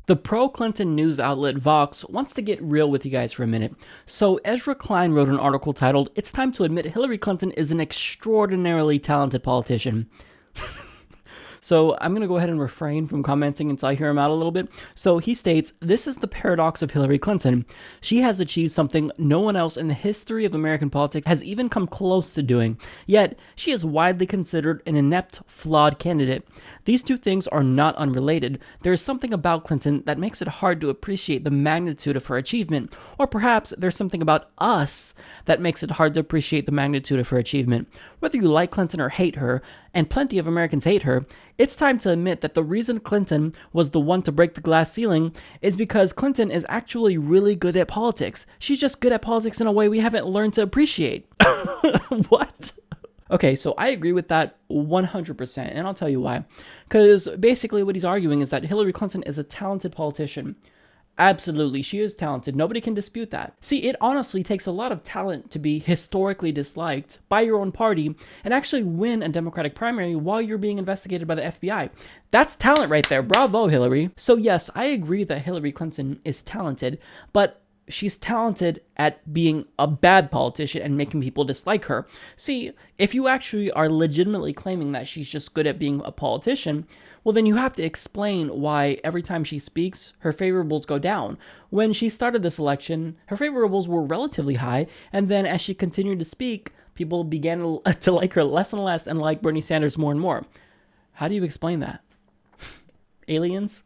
The pro-Clinton news outlet Vox wants to get real with you guys for a minute. So Ezra Klein wrote an article titled, "It's time to admit Hillary Clinton is an extraordinarily talented politician." So I'm going to go ahead and refrain from commenting until I hear him out a little bit. So he states, "This is the paradox of Hillary Clinton. She has achieved something no one else in the history of American politics has even come close to doing. Yet, she is widely considered an inept, flawed candidate. These two things are not unrelated. There is something about Clinton that makes it hard to appreciate the magnitude of her achievement. Or perhaps there's something about us that makes it hard to appreciate the magnitude of her achievement. Whether you like Clinton or hate her, and plenty of Americans hate her, it's time to admit that the reason Clinton was the one to break the glass ceiling is because Clinton is actually really good at politics. She's just good at politics in a way we haven't learned to appreciate." What? Okay, so I agree with that 100%, and I'll tell you why. Because basically what he's arguing is that Hillary Clinton is a talented politician. Absolutely, she is talented. Nobody can dispute that. See, it honestly takes a lot of talent to be historically disliked by your own party and actually win a Democratic primary while you're being investigated by the FBI. That's talent right there. Bravo, Hillary. So yes, I agree that Hillary Clinton is talented, but she's talented at being a bad politician and making people dislike her. See, if you actually are legitimately claiming that she's just good at being a politician, well, then you have to explain why every time she speaks, her favorables go down. When she started this election, her favorables were relatively high, and then as she continued to speak, people began to like her less and less and like Bernie Sanders more and more. How do you explain that? Aliens?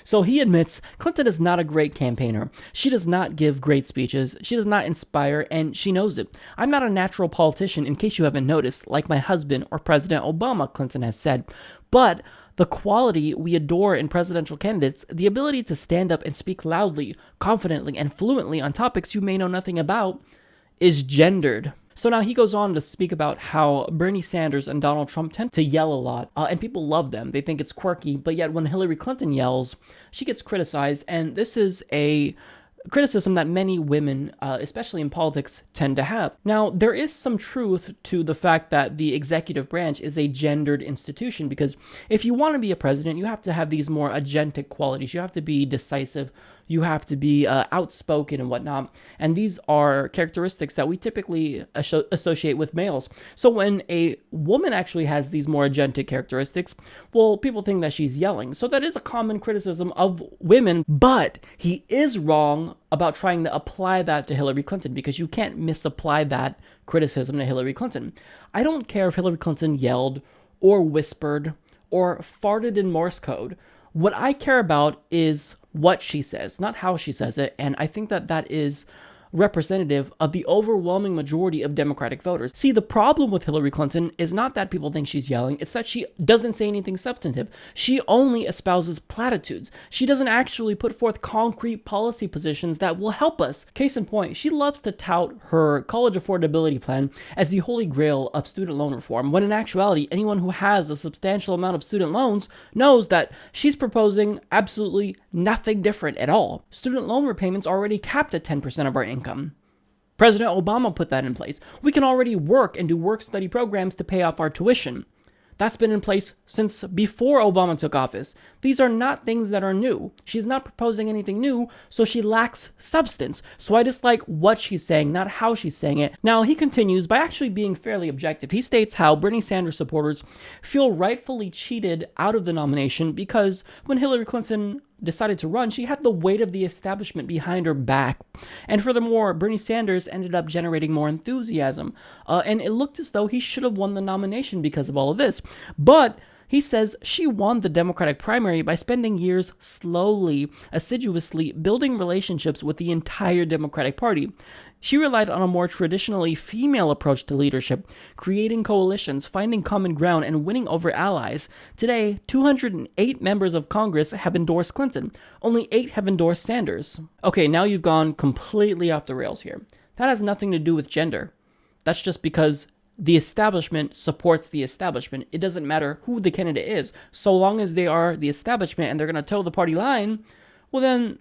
So he admits Clinton is not a great campaigner. She does not give great speeches. She does not inspire, and she knows it. "I'm not a natural politician, in case you haven't noticed, like my husband or President Obama," Clinton has said. But the quality we adore in presidential candidates, the ability to stand up and speak loudly, confidently, and fluently on topics you may know nothing about, is gendered. So now he goes on to speak about how Bernie Sanders and Donald Trump tend to yell a lot, and people love them. They think it's quirky, but yet when Hillary Clinton yells, she gets criticized, and this is a criticism that many women, especially in politics, tend to have. Now, there is some truth to the fact that the executive branch is a gendered institution, because if you want to be a president, you have to have these more agentic qualities. You have to be decisive. You have to be outspoken and whatnot. And these are characteristics that we typically associate with males. So when a woman actually has these more agentic characteristics, well, people think that she's yelling. So that is a common criticism of women, but he is wrong about trying to apply that to Hillary Clinton, because you can't misapply that criticism to Hillary Clinton. I don't care if Hillary Clinton yelled or whispered or farted in Morse code. What I care about is what she says, not how she says it, and I think that that is representative of the overwhelming majority of Democratic voters. See, the problem with Hillary Clinton is not that people think she's yelling, it's that she doesn't say anything substantive. She only espouses platitudes. She doesn't actually put forth concrete policy positions that will help us. Case in point, she loves to tout her college affordability plan as the holy grail of student loan reform, when in actuality, anyone who has a substantial amount of student loans knows that she's proposing absolutely nothing different at all. Student loan repayments are already capped at 10% of our income. President Obama put that in place. We can already work and do work-study programs to pay off our tuition. That's been in place since before Obama took office. These are not things that are new. She's not proposing anything new, so she lacks substance. So I dislike what she's saying, not how she's saying it. Now, he continues by actually being fairly objective. He states how Bernie Sanders supporters feel rightfully cheated out of the nomination because when Hillary Clinton decided to run, she had the weight of the establishment behind her back. And furthermore, Bernie Sanders ended up generating more enthusiasm. And it looked as though he should have won the nomination because of all of this. But he says she won the Democratic primary by spending years slowly, assiduously building relationships with the entire Democratic Party. She relied on a more traditionally female approach to leadership, creating coalitions, finding common ground, and winning over allies. Today, 208 members of Congress have endorsed Clinton. Only 8 have endorsed Sanders. Okay, now you've gone completely off the rails here. That has nothing to do with gender. That's just because the establishment supports the establishment. It doesn't matter who the candidate is. So long as they are the establishment and they're going to toe the party line, well then,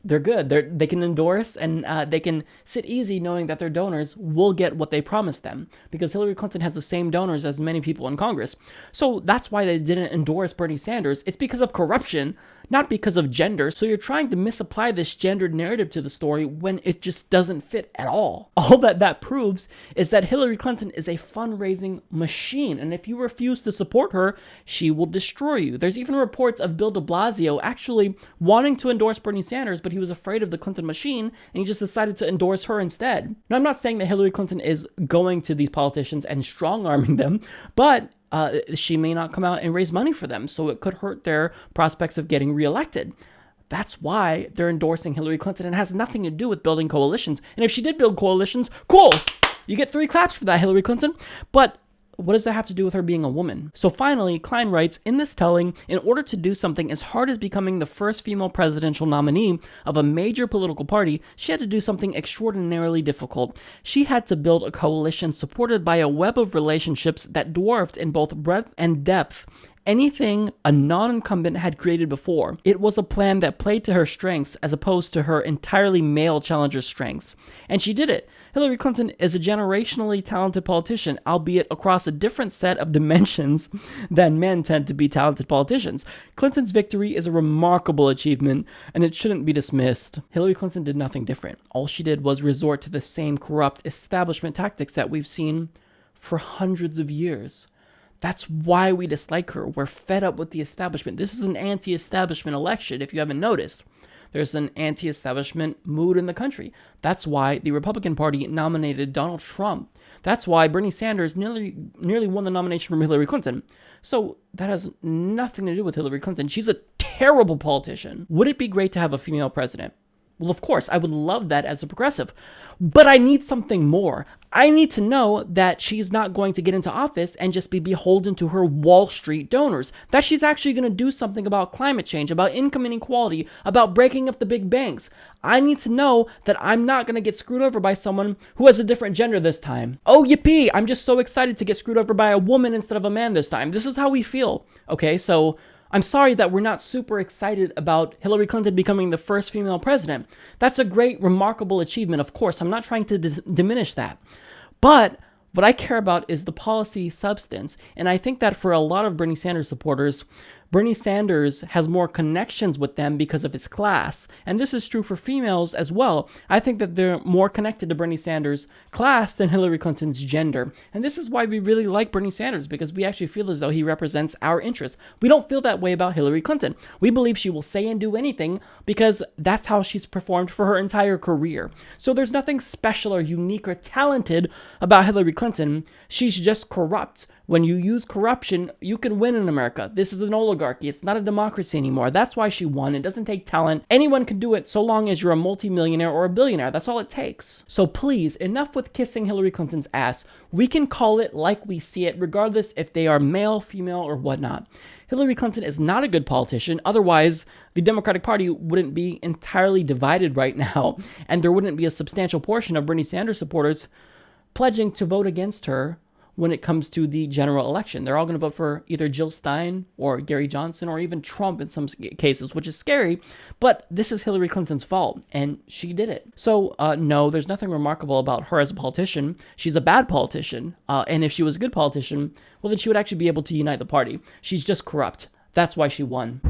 they're good. They can endorse and they can sit easy knowing that their donors will get what they promised them, because Hillary Clinton has the same donors as many people in Congress. So that's why they didn't endorse Bernie Sanders. It's because of corruption, not because of gender. So you're trying to misapply this gendered narrative to the story when it just doesn't fit at all. All that proves is that Hillary Clinton is a fundraising machine, and if you refuse to support her, she will destroy you. There's even reports of Bill de Blasio actually wanting to endorse Bernie Sanders, but he was afraid of the Clinton machine, and he just decided to endorse her instead. Now, I'm not saying that Hillary Clinton is going to these politicians and strong-arming them, but she may not come out and raise money for them, so it could hurt their prospects of getting reelected. That's why they're endorsing Hillary Clinton, and it has nothing to do with building coalitions. And if she did build coalitions, cool! You get 3 claps for that, Hillary Clinton. But what does that have to do with her being a woman? So finally, Klein writes, in this telling, in order to do something as hard as becoming the first female presidential nominee of a major political party, she had to do something extraordinarily difficult. She had to build a coalition supported by a web of relationships that dwarfed in both breadth and depth anything a non-incumbent had created before. It was a plan that played to her strengths as opposed to her entirely male challenger's strengths. And she did it. Hillary Clinton is a generationally talented politician, albeit across a different set of dimensions than men tend to be talented politicians. Clinton's victory is a remarkable achievement, and it shouldn't be dismissed. Hillary Clinton did nothing different. All she did was resort to the same corrupt establishment tactics that we've seen for hundreds of years. That's why we dislike her. We're fed up with the establishment. This is an anti-establishment election, if you haven't noticed. There's an anti-establishment mood in the country. That's why the Republican Party nominated Donald Trump. That's why Bernie Sanders nearly won the nomination from Hillary Clinton. So that has nothing to do with Hillary Clinton. She's a terrible politician. Would it be great to have a female president? Well, of course, I would love that as a progressive, but I need something more. I need to know that she's not going to get into office and just be beholden to her Wall Street donors, that she's actually going to do something about climate change, about income inequality, about breaking up the big banks. I need to know that I'm not going to get screwed over by someone who has a different gender this time. Oh, yippee, I'm just so excited to get screwed over by a woman instead of a man this time. This is how we feel. Okay, so I'm sorry that we're not super excited about Hillary Clinton becoming the first female president. That's a great, remarkable achievement, of course. I'm not trying to diminish that. But what I care about is the policy substance. And I think that for a lot of Bernie Sanders supporters, Bernie Sanders has more connections with them because of his class. And this is true for females as well. I think that they're more connected to Bernie Sanders' class than Hillary Clinton's gender. And this is why we really like Bernie Sanders, because we actually feel as though he represents our interests. We don't feel that way about Hillary Clinton. We believe she will say and do anything because that's how she's performed for her entire career. So there's nothing special or unique or talented about Hillary Clinton. She's just corrupt. When you use corruption, you can win in America. This is an oligarchy. It's not a democracy anymore. That's why she won. It doesn't take talent. Anyone can do it so long as you're a multimillionaire or a billionaire. That's all it takes. So please, enough with kissing Hillary Clinton's ass. We can call it like we see it, regardless if they are male, female, or whatnot. Hillary Clinton is not a good politician. Otherwise, the Democratic Party wouldn't be entirely divided right now, and there wouldn't be a substantial portion of Bernie Sanders supporters pledging to vote against her when it comes to the general election. They're all going to vote for either Jill Stein or Gary Johnson or even Trump in some cases, which is scary, but this is Hillary Clinton's fault, and she did it. So, no, there's nothing remarkable about her as a politician. She's a bad politician, and if she was a good politician, well, then she would actually be able to unite the party. She's just corrupt. That's why she won.